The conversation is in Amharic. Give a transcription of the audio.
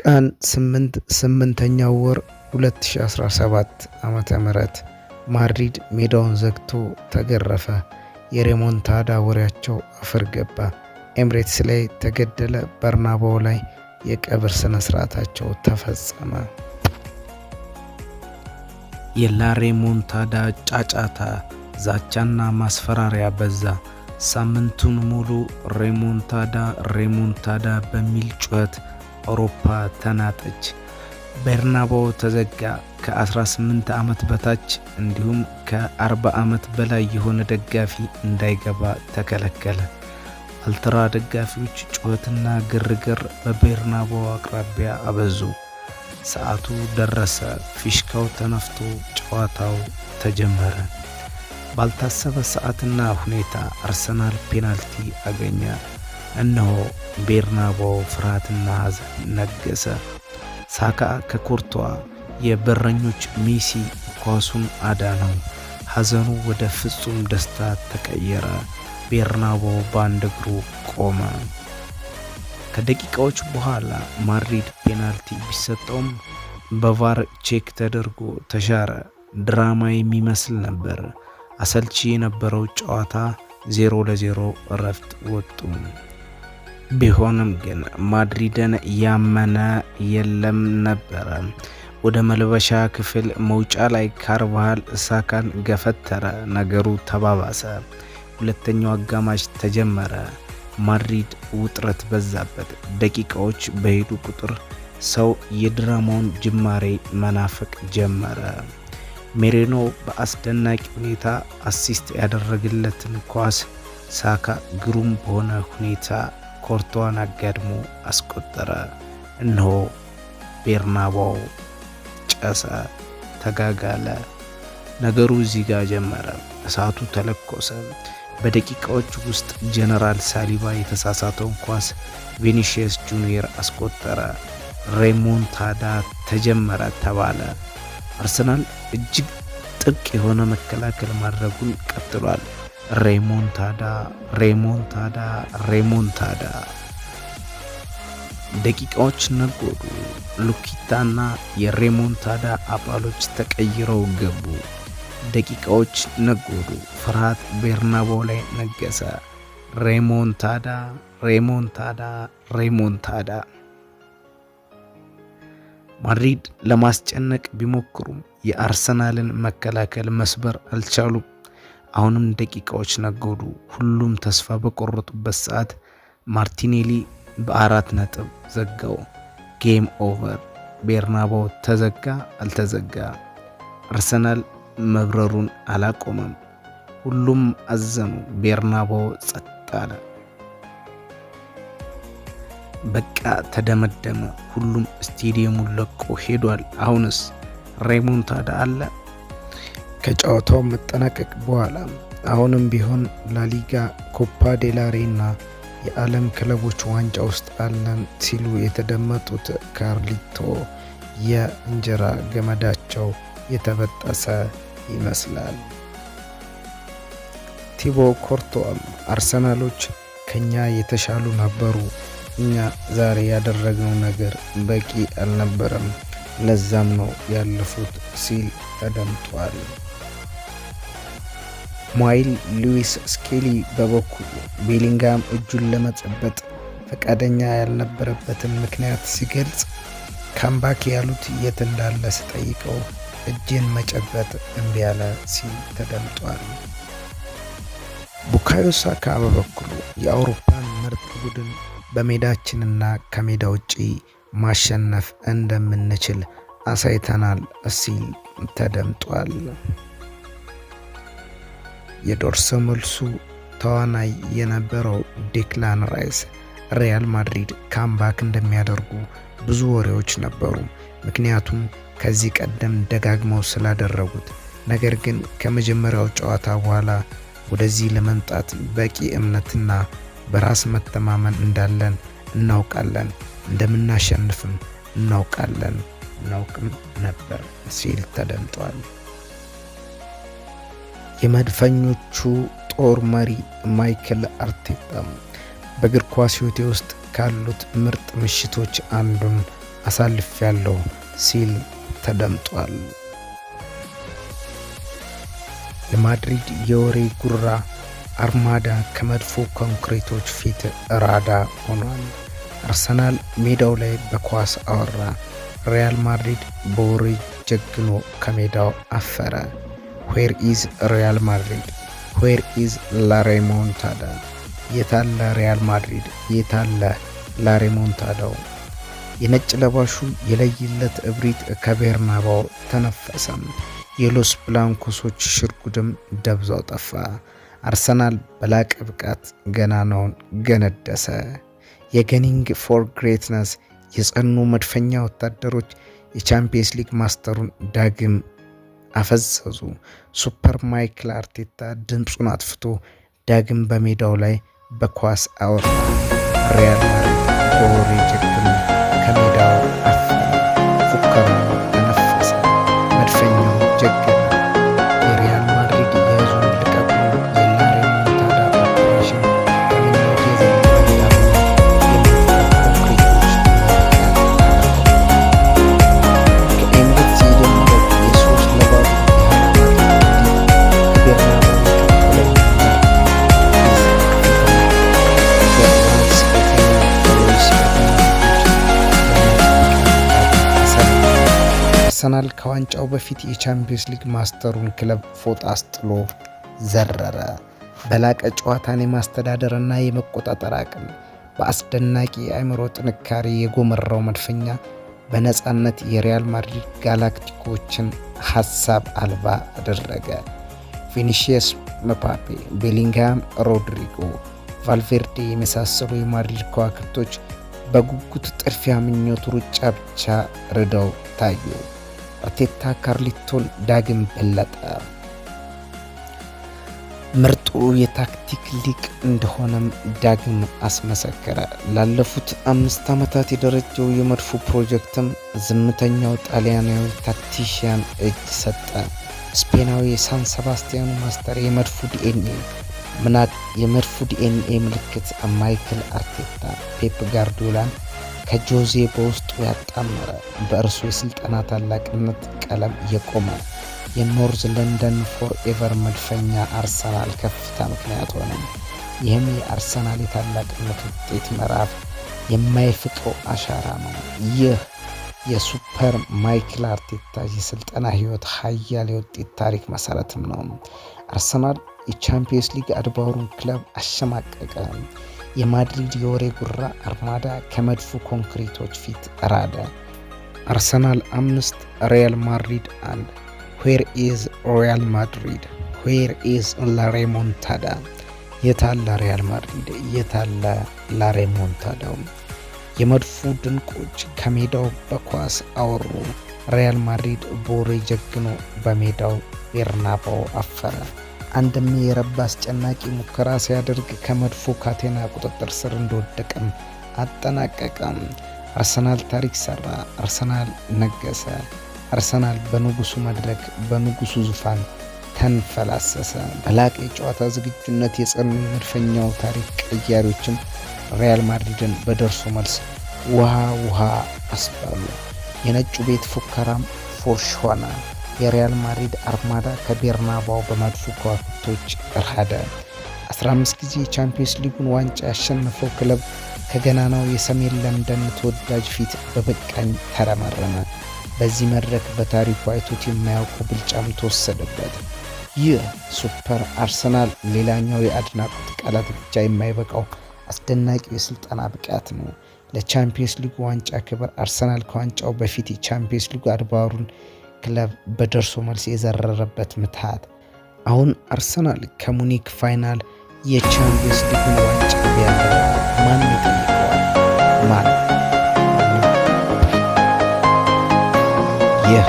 ቀን 8ኛው ወር 2017 ዓመተ ምህረት ማድሪድ ሜዳውን ዘግቶ ተገረፈ። የሬሞንታዳ ወሬያቸው አፈር ገባ። ኤምሬትስ ላይ ተገደለ። በርናባው ላይ የቀብር ስነ ስርዓታቸው ተፈጸመ። የላሬሞንታዳ ጫጫታ፣ ዛቻና ማስፈራሪያ በዛ። ሳምንቱን ሙሉ ሬሞንታዳ በሚል ጩኸት አውሮፓ ተናጠች። በርናባው ተዘጋ። ከ18 ዓመት በታች እንዲሁም ከ40 ዓመት በላይ የሆነ ደጋፊ እንዳይገባ ተከለከለ። አልትራ ደጋፊዎች ጩኸትና ግርግር በበርናባው አቅራቢያ አበዙ። ሰዓቱ ደረሰ። ፊሽካው ተነፍቶ ጨዋታው ተጀመረ። ባልታሰበ ሰዓትና ሁኔታ አርሰናል ፔናልቲ አገኘ። እነሆ በርናባው ፍርሃትና ሐዘን ነገሰ። ሳካ ከኮርቷ የበረኞች ሜሲ ኳሱን አዳነው። ሐዘኑ ወደ ፍጹም ደስታ ተቀየረ። በርናባው በአንድ እግሩ ቆመ። ከደቂቃዎች በኋላ ማድሪድ ፔናልቲ ቢሰጠውም በቫር ቼክ ተደርጎ ተሻረ። ድራማ የሚመስል ነበር። አሰልቺ የነበረው ጨዋታ 0-0 እረፍት ወጡ። ቢሆንም ግን ማድሪድን ያመነ የለም ነበረ። ወደ መልበሻ ክፍል መውጫ ላይ ካርቫሃል ሳካን ገፈተረ። ነገሩ ተባባሰ። ሁለተኛው አጋማሽ ተጀመረ። ማድሪድ ውጥረት በዛበት። ደቂቃዎች በሄዱ ቁጥር ሰው የድራማውን ጅማሬ መናፈቅ ጀመረ። ሜሬኖ በአስደናቂ ሁኔታ አሲስት ያደረገለትን ኳስ ሳካ ግሩም በሆነ ሁኔታ ኮርቷን አጋድሞ አስቆጠረ። እነሆ በርናባው ጨሰ፣ ተጋጋለ። ነገሩ እዚህ ጋር ጀመረ። እሳቱ ተለኮሰ። በደቂቃዎች ውስጥ ጀነራል ሳሊባ የተሳሳተውን ኳስ ቪኒሺየስ ጁኒየር አስቆጠረ። ሬሞንታዳ ተጀመረ ተባለ። አርሰናል እጅግ ጥብቅ የሆነ መከላከል ማድረጉን ቀጥሏል። ሬሞንታዳ። ደቂቃዎች ነጎዱ። ሉኪታና የሬሞንታዳ አባሎች ተቀይረው ገቡ። ደቂቃዎች ነጎዱ። ፍርሃት በርናባው ላይ ነገሰ። ሬሞንታዳ። ማድሪድ ለማስጨነቅ ቢሞክሩም የአርሰናልን መከላከል መስበር አልቻሉም። አሁንም ደቂቃዎች ነጎዱ። ሁሉም ተስፋ በቆረጡበት ሰዓት ማርቲኔሊ በ4 ነጥብ ዘጋው። ጌም ኦቨር። በርናባው ተዘጋ አልተዘጋ፣ አርሰናል መብረሩን አላቆመም። ሁሉም አዘኑ። በርናባው ጸጥ አለ። በቃ ተደመደመ። ሁሉም ስቴዲየሙን ለቆ ሄዷል። አሁንስ ሬሞንታዳ አለ። ከጨዋታው መጠናቀቅ በኋላ አሁንም ቢሆን ላሊጋ፣ ኮፓ ዴላሬ እና የዓለም ክለቦች ዋንጫ ውስጥ አለን ሲሉ የተደመጡት ካርሊቶ የእንጀራ ገመዳቸው የተበጠሰ ይመስላል። ቲቦ ኮርቶዋም አርሰናሎች ከኛ የተሻሉ ነበሩ፣ እኛ ዛሬ ያደረግነው ነገር በቂ አልነበረም፣ ለዛም ነው ያለፉት ሲል ተደምጧል። ሞይል ሉዊስ ስኬሊ በበኩሉ ቤሊንጋም እጁን ለመጨበጥ ፈቃደኛ ያልነበረበትን ምክንያት ሲገልጽ ካምባክ ያሉት የት እንዳለ ስጠይቀው እጅን መጨበጥ እምቢ ያለ ሲል ተደምጧል። ቡካዮ ሳካ በበኩሉ የአውሮፓን ምርጥ ቡድን በሜዳችንና ከሜዳ ውጪ ማሸነፍ እንደምንችል አሳይተናል ሲል ተደምጧል። የዶርሰ መልሱ ተዋናይ የነበረው ዴክላን ራይስ ሪያል ማድሪድ ካምባክ እንደሚያደርጉ ብዙ ወሬዎች ነበሩ፣ ምክንያቱም ከዚህ ቀደም ደጋግመው ስላደረጉት። ነገር ግን ከመጀመሪያው ጨዋታ በኋላ ወደዚህ ለመምጣት በቂ እምነትና በራስ መተማመን እንዳለን እናውቃለን፣ እንደምናሸንፍም እናውቅም ነበር ሲል ተደምጧል። የመድፈኞቹ ጦር መሪ ማይክል አርቴታ በእግር ኳስ ሕይወቴ ውስጥ ካሉት ምርጥ ምሽቶች አንዱን አሳልፌያለሁ ሲል ተደምጧል። የማድሪድ የወሬ ጉራ አርማዳ ከመድፎ ኮንክሪቶች ፊት ራዳ ሆኗል። አርሰናል ሜዳው ላይ በኳስ አወራ። ሪያል ማድሪድ በወሬ ጀግኖ ከሜዳው አፈረ። ዌር ኢዝ ሪያል ማድሪድ? ዌር ኢዝ ላሬሞንታዳ? የታለ ሪያል ማድሪድ? የታለ ላሬሞንታዳው? የነጭ ለባሹ የለይለት እብሪት ከቤርናባው ተነፈሰም። የሎስ ብላንኮሶች ሽርጉድም ደብዛው ጠፋ። አርሰናል በላቀ ብቃት ገናናውን ገነደሰ። የገኒንግ ፎር ግሬትነስ የጸኑ መድፈኛ ወታደሮች የቻምፒየንስ ሊግ ማስተሩን ዳግም አፈዘዙ። ሱፐር ማይክል አርቴታ ድምፁን አጥፍቶ ዳግም በሜዳው ላይ በኳስ አወራ። ሪያል ማድሪድ በወሬ ጀግኖ ከሜዳው አፈረ። ፉከራው ተነፈሰ። መድፈኛው ጀግኖ የሪያል ማድሪድ የያዙን ልቀቁ የላሬሞንታዳ ኦፕሬሽን ከምኞት የዘለለ ከኤምሬትስ የጀመረው የሶስት ለባዶ አርሰናል ከዋንጫው በፊት የቻምፒየንስ ሊግ ማስተሩን ክለብ ፎጣ አስጥሎ ዘረረ። በላቀ ጨዋታን የማስተዳደርና የመቆጣጠር አቅም በአስደናቂ የአእምሮ ጥንካሬ የጎመራው መድፈኛ በነፃነት የሪያል ማድሪድ ጋላክቲኮችን ሐሳብ አልባ አደረገ። ቪኒሺየስ ምባፔ፣ ቤሊንግሃም፣ ሮድሪጎ፣ ቫልቬርዴ የመሳሰሉ የማድሪድ ከዋክብቶች በጉጉት ጥድፊያ፣ ምኞት፣ ሩጫ ብቻ ርደው ታዩ። አርቴታ ካርሊቶን ዳግም በለጠ። ምርጡ የታክቲክ ሊቅ እንደሆነም ዳግም አስመሰከረ። ላለፉት 5 ዓመታት የደረጀው የመድፉ ፕሮጀክትም ዝምተኛው ጣሊያናዊ ታክቲሽያን እጅ ሰጠ። ስፔናዊ የሳን ሰባስቲያኑ ማስተር የመድፉ ዲኤንኤ ምልክት ማይክል አርቴታ ፔፕ ጋርዲዮላን ከጆዜ በውስጡ ያጣመረ በእርሱ የስልጠና ታላቅነት ቀለም የቆመ የኖርዝ ለንደን ፎርኤቨር መድፈኛ አርሰናል ከፍታ ምክንያት ሆነ። ይህም የአርሰናል የታላቅነት ውጤት ምዕራፍ የማይፍቀው አሻራ ነው። ይህ የሱፐር ማይክል አርቴታ የስልጠና ህይወት ሀያል የውጤት ታሪክ መሰረትም ነው። አርሰናል የቻምፒየንስ ሊግ አድባሩን ክለብ አሸማቀቀ። የማድሪድ የወሬ ጉራ አርማዳ ከመድፉ ኮንክሪቶች ፊት ራደ። አርሰናል 5 ሪያል ማድሪድ 1። ዌር ኢዝ ሪያል ማድሪድ? ዌር ኢዝ ላሬሞንታዳ? የታለ ሪያል ማድሪድ? የታለ ላሬሞንታዳው? የመድፉ ድንቆች ከሜዳው በኳስ አወሩ። ሪያል ማድሪድ በወሬ ጀግኖ በሜዳው ቤርናባው አፈረ። አንድም የረባ አስጨናቂ ሙከራ ሲያደርግ ከመድፎ ካቴና ቁጥጥር ስር እንደወደቀም አጠናቀቀም። አርሰናል ታሪክ ሰራ። አርሰናል ነገሰ። አርሰናል በንጉሱ መድረክ በንጉሱ ዙፋን ተንፈላሰሰ። በላቀ የጨዋታ ዝግጁነት የጸኑ የመድፈኛው ታሪክ ቀያሪዎችም ሪያል ማድሪድን በደርሶ መልስ ውሃ አስባሉ። የነጩ ቤት ፉከራም ፎሽ ሆነ። የሪያል ማድሪድ አርማዳ ከቤርናባው በመድፉ ከዋክብቶች ራደ። 15 ጊዜ የቻምፒየንስ ሊጉን ዋንጫ ያሸነፈው ክለብ ከገናናው የሰሜን ለንደን ተወዳጅ ፊት በበቃኝ ተረመረመ። በዚህ መድረክ በታሪኩ አይቶት የማያውቀው ብልጫም ተወሰደበት። ይህ ሱፐር አርሰናል ሌላኛው የአድናቆት ቃላት ብቻ የማይበቃው አስደናቂው የስልጠና ብቃት ነው። ለቻምፒየንስ ሊጉ ዋንጫ ክብር አርሰናል ከዋንጫው በፊት የቻምፒየንስ ሊጉ አድባሩን ክለብ በደርሶ መልስ የዘረረበት ምትሃት። አሁን አርሰናል ከሙኒክ ፋይናል የቻምፒየንስ ሊግ ዋንጫ ቢያገባ ማን ይጠይቀዋል? ማን? ይህ